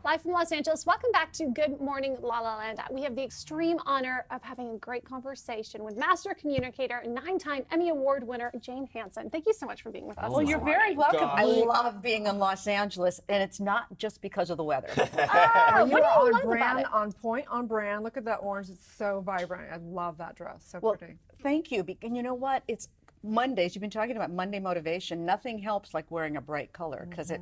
Live from Los Angeles, welcome back to Good Morning La Land. We have the extreme honor of having a great conversation with master communicator and 9-time Emmy Award winner Jane Hanson. Thank you so much for being with us. Well, you're very welcome. God. I love being in Los Angeles, and it's not just because of the weather. What do you on love about brand, it? on point, on brand. Look at that orange. It's so vibrant. I love that dress. So Well, pretty. thank you. And you know what? It's Mondays. You've been talking about Monday motivation. Nothing helps like wearing a bright color because it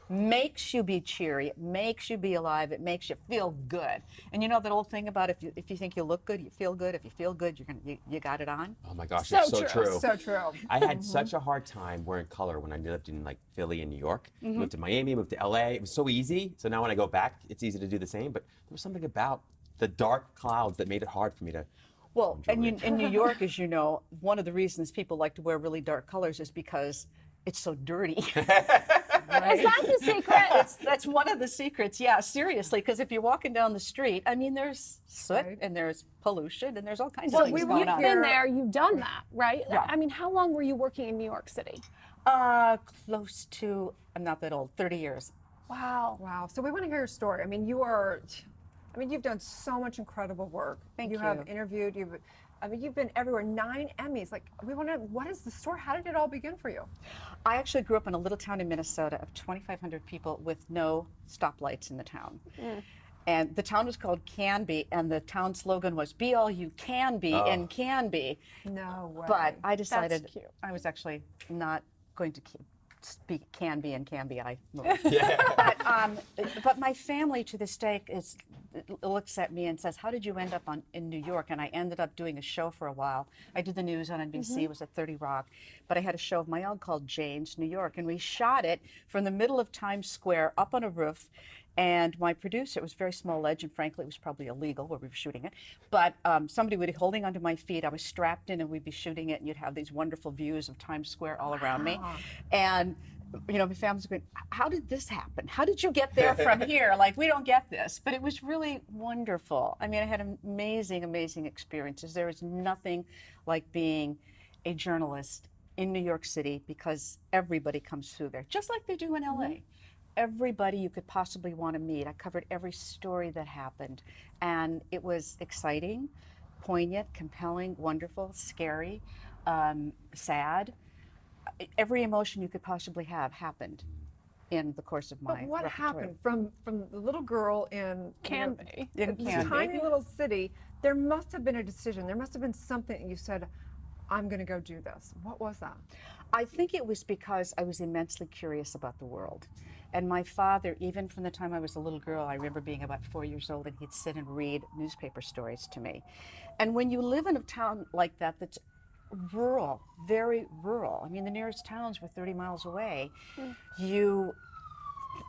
makes you be cheery. It makes you be alive. It makes you feel good. And you know that old thing about if you think you look good, you feel good. If you feel good, you got it on. Oh my gosh, So it's so true. true. So true. I had such a hard time wearing color when I lived in like Philly and New York. Moved to Miami, moved to LA. It was so easy. So now when I go back, it's easy to do the same. But there was something about the dark clouds that made it hard for me to. Well, and enjoy it. in New York, as you know, one of the reasons people like to wear really dark colors is because it's so dirty. Is that the secret? That's one of the secrets. Yeah, seriously, because if you're walking down the street, I mean, there's soot Right. and there's pollution and there's all kinds Well, of things you've going on. been there, you've done that, right? Yeah. I mean, how long were you working in New York City? Close to, I'm not that old, 30 years. Wow. Wow. So we want to hear your story. I mean, you've done so much incredible work. Thank You have you. interviewed. You've been everywhere. 9 Emmys. Like, we want to. What is the story? How did it all begin for you? I actually grew up in a little town in Minnesota of 2,500 people with no stoplights in the town. And the town was called Canby, and the town slogan was "Be all you can be and can be." No way. But I decided cute. I was actually not going to speak can be and can be. I moved. But my family to this day looks at me and says, "How did you end up in New York?" And I ended up doing a show for a while. I did the news on NBC. It was at 30 Rock, but I had a show of my own called Jane's New York, and we shot it from the middle of Times Square up on a roof. And my producer, it was a very small ledge, and frankly, it was probably illegal where we were shooting it. But somebody would be holding onto my feet. I was strapped in, and we'd be shooting it, and you'd have these wonderful views of Times Square all around me. And you know, my family's going, "How did this happen? How did you get there from here? Like, we don't get this." But it was really wonderful. I mean, I had amazing, amazing experiences. There is nothing like being a journalist in New York City because everybody comes through there, just like they do in LA. Everybody you could possibly want to meet. I covered every story that happened, and it was exciting, poignant, compelling, wonderful, scary, sad. Every emotion you could possibly have happened in the course of my But what repertoire. happened from the little girl in Canby. In this Canby. tiny little city? There must have been a decision. There must have been something that you said, "I'm going to go do this." What was that? I think it was because I was immensely curious about the world. And my father, even from the time I was a little girl, I remember being about 4 years old, and he'd sit and read newspaper stories to me. And when you live in a town like that, that's rural, very rural, I mean, the nearest towns were 30 miles away, you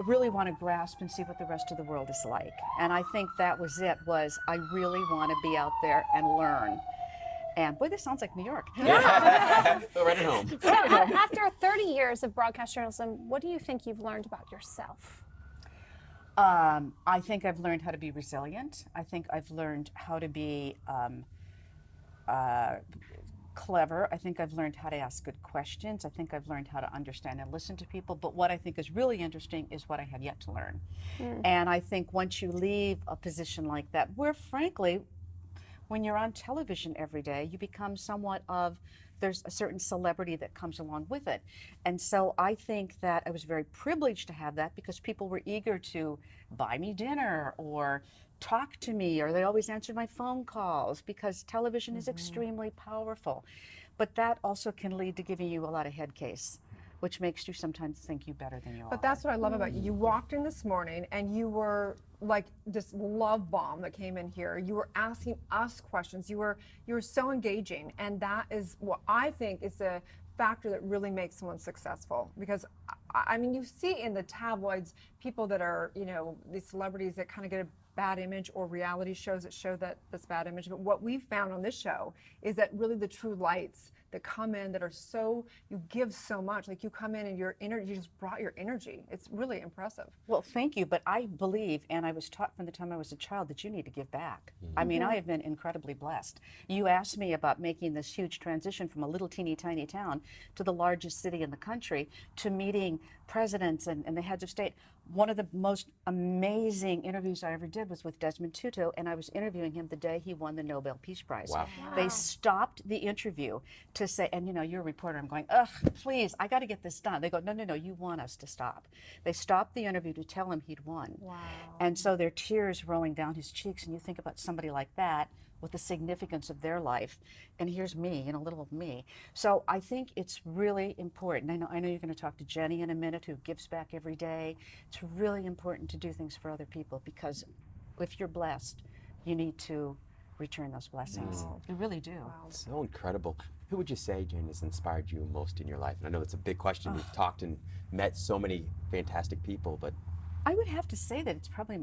really want to grasp and see what the rest of the world is like. And I think that was it, was I really want to be out there and learn. And boy, this sounds like New York. Feel right at home. So, after 30 years of broadcast journalism, what do you think you've learned about yourself? I think I've learned how to be resilient. I think I've learned how to be clever. I think I've learned how to ask good questions. I think I've learned how to understand and listen to people. But what I think is really interesting is what I have yet to learn. And I think once you leave a position like that, where frankly, when you're on television every day, you become somewhat of, there's a certain celebrity that comes along with it. And so I think that I was very privileged to have that because people were eager to buy me dinner or talk to me, or they always answered my phone calls because television is extremely powerful. But that also can lead to giving you a lot of head case, which makes you sometimes think you better than you are. But that's what I love about you. You walked in this morning and you were like this love bomb that came in here. You were asking us questions. You were so engaging, and that is what I think is a factor that really makes someone successful. Because I mean, you see in the tabloids people that are, you know, these celebrities that kind of get a bad image, or reality shows that show this bad image. But what we've found on this show is that really the true lights that come in that are so, you give so much. Like, you come in and your energy, you just brought your energy. It's really impressive. Well, thank you, but I believe, and I was taught from the time I was a child, that you need to give back. I mean, I have been incredibly blessed. You asked me about making this huge transition from a little teeny tiny town to the largest city in the country, to meeting presidents and the heads of state. one of the most amazing interviews I ever did was with Desmond Tutu, and I was interviewing him the day he won the Nobel Peace Prize. Wow. They stopped the interview to say, and you're a reporter, I'm going, ugh, please, I got to get this done. They go, no, you want us to stop. They stopped the interview to tell him he'd won. Wow. And so there are tears rolling down his cheeks, and you think about somebody like that with the significance of their life, and here's me, a little of me. So I think it's really important. I know you're going to talk to Jenny in a minute, who gives back every day. It's really important to do things for other people, because if you're blessed, you need to return those blessings. You really do. Wow. So incredible. Who would you say, Jane, has inspired you most in your life? And I know it's a big question. You've talked and met so many fantastic people, but I would have to say that it's probably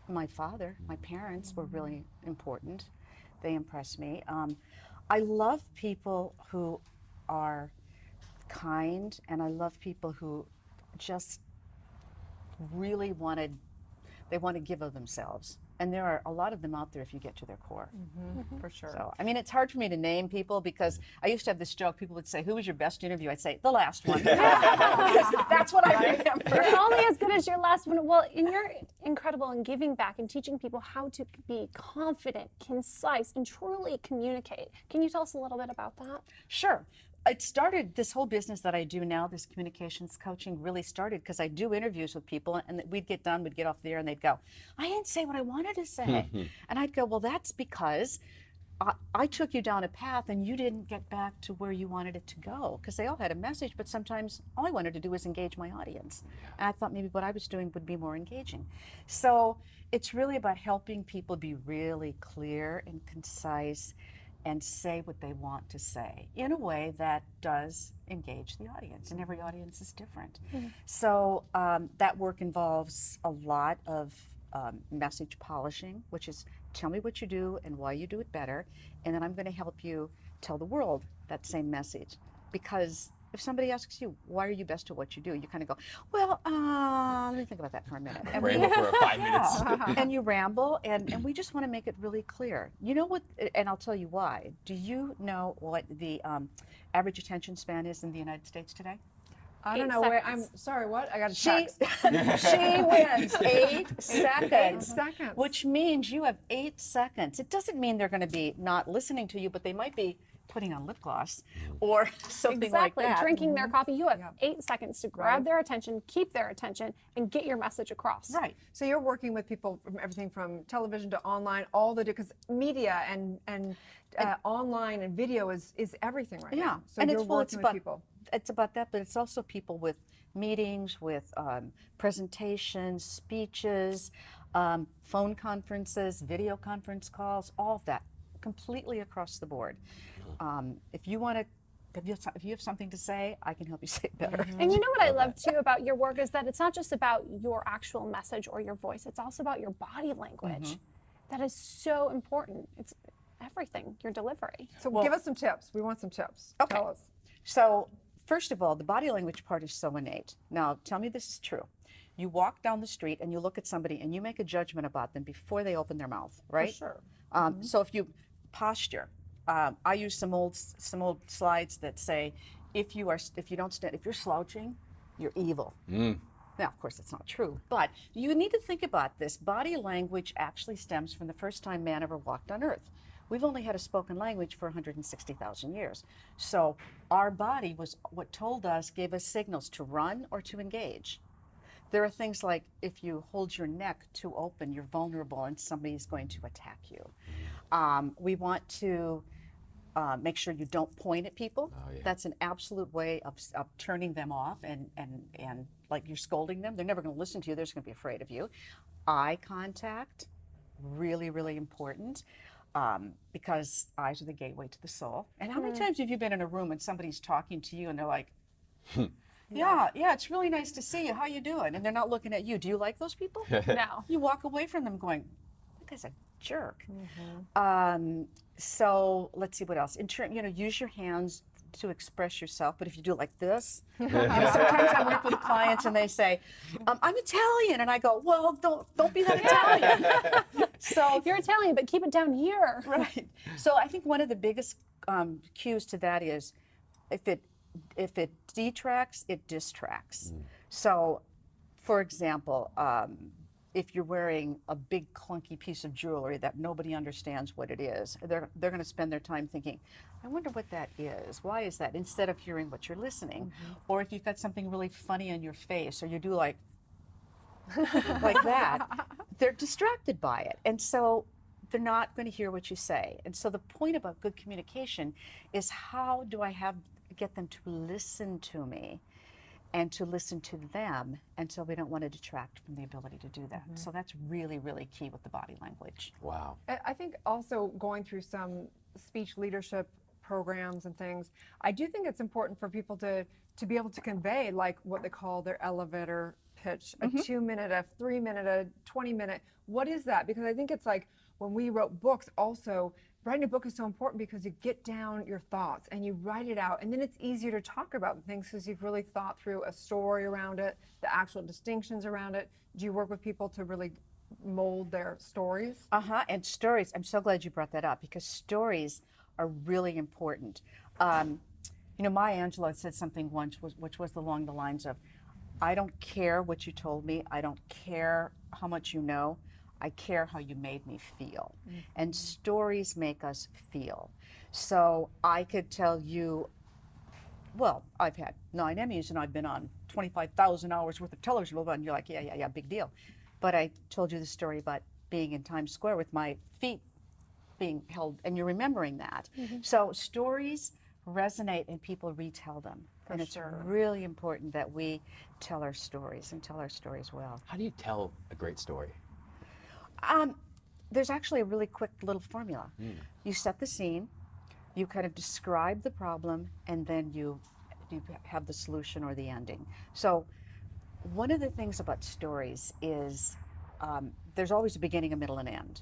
my father. My parents were really important. They impress me. I love people who are kind, and I love people who just really want to give of themselves. And there are a lot of them out there if you get to their core. For sure. So, I mean, it's hard for me to name people, because I used to have this joke. People would say, who was your best interview? I'd say, the last one. Because that's what I remember. You're only as good as your last one. Well, and you're incredible in giving back and teaching people how to be confident, concise, and truly communicate. Can you tell us a little bit about that? Sure. It started, this whole business that I do now, this communications coaching, really started because I do interviews with people, and we'd get done, we'd get off the air, and they'd go, I didn't say what I wanted to say. And I'd go, well, that's because I took you down a path and you didn't get back to where you wanted it to go. Because they all had a message, but sometimes all I wanted to do was engage my audience. And I thought maybe what I was doing would be more engaging. So it's really about helping people be really clear and concise and say what they want to say in a way that does engage the audience, and every audience is different. So that work involves a lot of message polishing, which is tell me what you do and why you do it better, and then I'm going to help you tell the world that same message. Because if somebody asks you, why are you best at what you do? You kind of go, well, let me think about that for a minute. And ramble for 5 minutes. and you ramble, and we just want to make it really clear. You know what, and I'll tell you why. Do you know what the average attention span is in the United States today? I don't know where I'm sorry, what? I got to She, check. she wins 8 seconds. 8 seconds. Which means you have 8 seconds. It doesn't mean they're going to be not listening to you, but they might be putting on lip gloss or something like Exactly. that. Drinking their coffee. You have Yeah. 8 seconds to grab their attention, keep their attention, and get your message across. Right. So you're working with people from everything from television to online, all the because media and online and video is everything right Yeah. now. So And you're it's, well, working with people. It's about that, but it's also people with meetings, with presentations, speeches, phone conferences, video conference calls, all of that, completely across the board. If you want to, if you have something to say, I can help you say it better. And you know what I love too about your work is that it's not just about your actual message or your voice, it's also about your body language. That is so important. It's everything, your delivery. So give us some tips. We want some tips. Okay. Tell us. So, first of all, the body language part is so innate. Now, tell me this is true. You walk down the street and you look at somebody and you make a judgment about them before they open their mouth, right? For sure. So if you posture, I use some old slides that say, if you're slouching, you're evil. Now, of course, it's not true, but you need to think about this. Body language actually stems from the first time man ever walked on Earth. We've only had a spoken language for 160,000 years. So our body was what told us, gave us signals to run or to engage. There are things like if you hold your neck too open, you're vulnerable and somebody's going to attack you. We want to make sure you don't point at people. Oh, yeah. That's an absolute way of turning them off and like you're scolding them. They're never going to listen to you. They're just going to be afraid of you. Eye contact, really, really important. Because eyes are the gateway to the soul. And how many times have you been in a room and somebody's talking to you and they're like, yeah, it's really nice to see you. How you doing? And they're not looking at you. Do you like those people? No. You walk away from them going, that guy's a jerk. So let's see what else. Use your hands to express yourself, but if you do it like this, sometimes I work with clients and they say, I'm Italian, and I go, well, don't be that Italian. So You're Italian, but keep it down here. right. So I think one of the biggest cues to that is if it detracts, it distracts. So For example, if you're wearing a big clunky piece of jewelry that nobody understands what it is, they're going to spend their time thinking, I wonder what that is. Why is that? Instead of hearing what you're listening. Or if you've got something really funny on your face, or you do like that, they're distracted by it. And so they're not going to hear what you say. And so the point about good communication is, how do I get them to listen to me and to listen to them, and so we don't want to detract from the ability to do that. So that's really, really key with the body language. Wow. I think also going through some speech leadership programs and things, I do think it's important for people to be able to convey like what they call their elevator pitch, a 2-minute, a 3-minute, a 20-minute. What is that? Because I think it's like when we wrote books also, writing a book is so important because you get down your thoughts and you write it out, and then it's easier to talk about things because you've really thought through a story around it, the actual distinctions around it. Do you work with people to really mold their stories? And stories, I'm so glad you brought that up, because stories are really important. You know, Maya Angelou said something once, which was along the lines of, I don't care what you told me, I don't care how much you know, I care how you made me feel. And stories make us feel. So I could tell you, well, I've had 9 Emmys and I've been on 25,000 hours worth of television, and you're like, yeah, big deal. But I told you the story about being in Times Square with my feet being held, and you're remembering that. So stories resonate and people retell them. And it's really important that we tell our stories and tell our stories well. How do you tell a great story? There's actually a really quick little formula. You set the scene, you kind of describe the problem, and then you have the solution or the ending. So one of the things about stories is there's always a beginning, a middle, and end.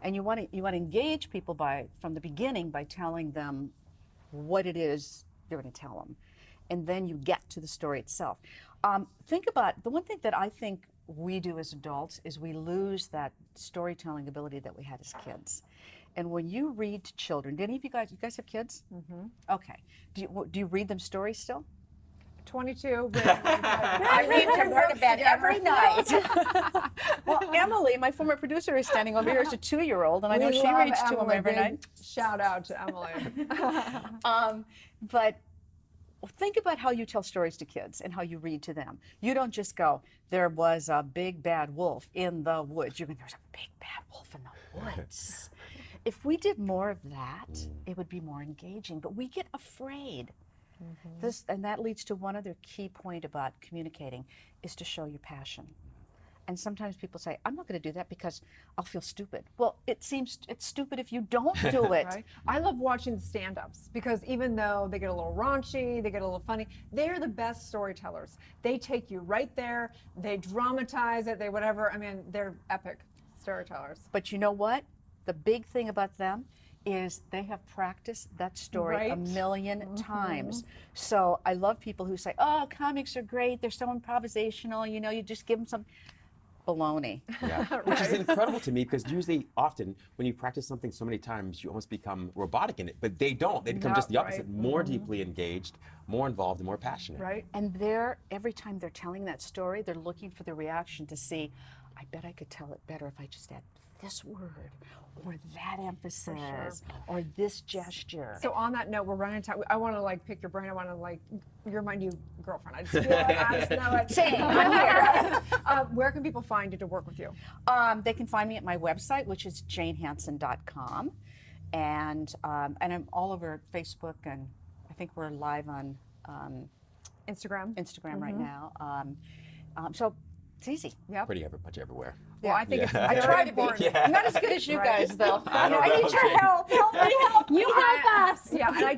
And you want to engage people from the beginning by telling them what it is you're going to tell them. And then you get to the story itself. Think about, the one thing that I think we do as adults is we lose that storytelling ability that we had as kids. And when you read to children, do any of you guys have kids? Okay. Do you read them stories still? 22. I read to her to bed every night. Well, Emily, my former producer, is standing over here as a 2-year-old, and I know she reads to them every night. Shout out to Emily. But think about how you tell stories to kids and how you read to them. You don't just go, there was a big bad wolf in the woods. You're going, there's a big bad wolf in the woods. If we did more of that, it would be more engaging. But we get afraid. And that leads to one other key point about communicating, is to show your passion. And sometimes people say, I'm not going to do that because I'll feel stupid. Well, it seems it's stupid if you don't do it. Right? I love watching the stand-ups because even though they get a little raunchy, they get a little funny, they're the best storytellers. They take you right there, they dramatize it, they whatever. I mean, they're epic storytellers. But you know what? The big thing about them is they have practiced that story a million times. So I love people who say, oh, comics are great, they're so improvisational, you know, you just give them some baloney. Yeah, which is incredible to me, because usually, often, when you practice something so many times, you almost become robotic in it. But they don't. They become just the opposite, more deeply engaged, more involved, and more passionate. Right. And every time they're telling that story, they're looking for the reaction to see, I bet I could tell it better if I just had this word, or that emphasis, or this gesture. So on that note, we're running out of time. I want to like pick your brain. I want to like, you're my new girlfriend. I just feel it. I just know it. Same, I'm here. Where can people find you to work with you? They can find me at my website, which is janehanson.com. And I'm all over Facebook, and I think we're live on Instagram right now. So it's easy. Yeah. Pretty much everywhere. Well, I think it's I very try to be. important. I'm not as good as you guys, though. I don't I know. need your help. Help me, help. You help us. Yeah, and I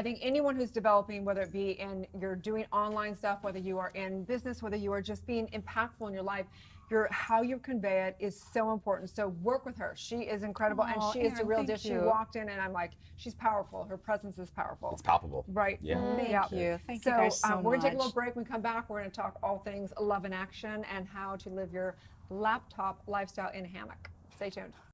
think anyone who's developing, whether it be you're doing online stuff, whether you are in business, whether you are just being impactful in your life, how you convey it is so important. So work with her. She is incredible, and she is the real deal. She walked in, and I'm like, she's powerful. Her presence is powerful. It's palpable. Right. Yeah. Thank you. Thank you guys so much. We're going to take a little break. When we come back, we're going to talk all things love in action and how to live your laptop lifestyle in a hammock. Stay tuned.